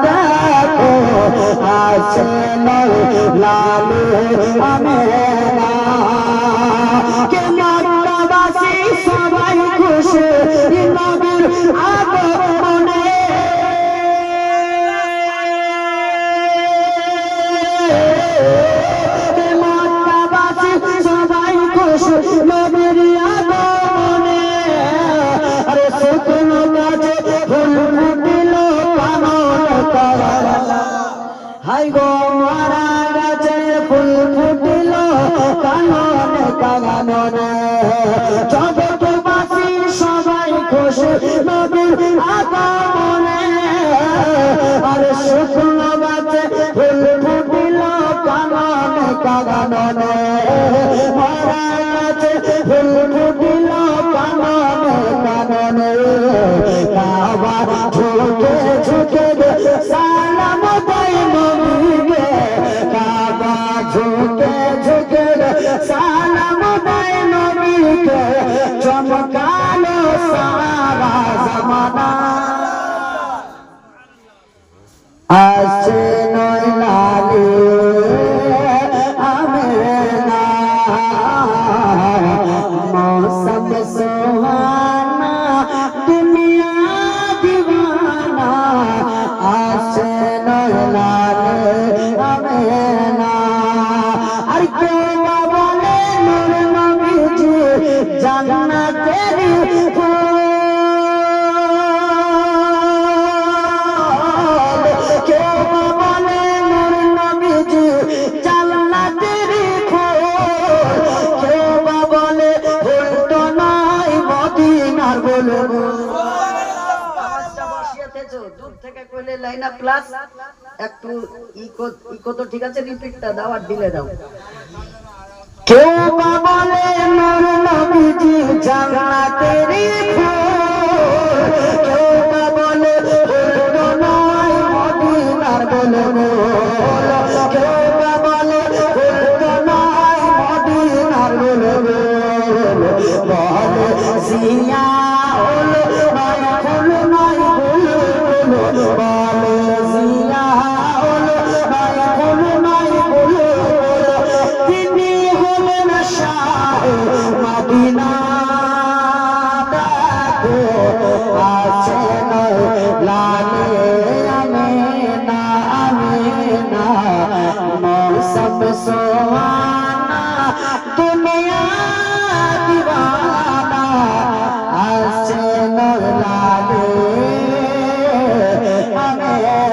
দেখো আসেন লালু আমেনা কে মক্কাবাসী সবাই খুশি নবীর আগমনে কে মক্কাবাসী সবাই খুশি নবীর আগমনে আরে শুকনো গাছে ফুল ফুটিল কানন কানন হাই গো মারা গাছে ফুল ফুটিল কানন কানন জগৎবাসী সবাই খুশি নবীর আগমনে আরে শুকনো গাছে ফুল ফুটিল কানন কানন মারা গাছে ফুল ফুটিল কানন কানন কাবা ঝুঁকে ঝুঁকে সালাম দেয় নবীকে কাবা ঝুঁকে ঝুঁকে সালাম দেয় নবীকে চমকালো সারা জমানা আসে নয় লালু আমেনা मौसम सुहाना दुनिया दीवाना आशे लाल आमेना और क्यों बोले नूर नबी जी जाना तेरी क्यों बोले नूर नबी जी जाना तेरी क्यों बोले उल्टो नाई मदीनार बोले দূর থেকে কইলে লাইনা প্লাস একটু ইকো তো ঠিক আছে রিপিটটা দাও আর দিলে দাও কেউ বা বলে নূর নবীজি জান্নাতেরই ফুল কেউ বা বলে উল্টো নয় মদিনার বলে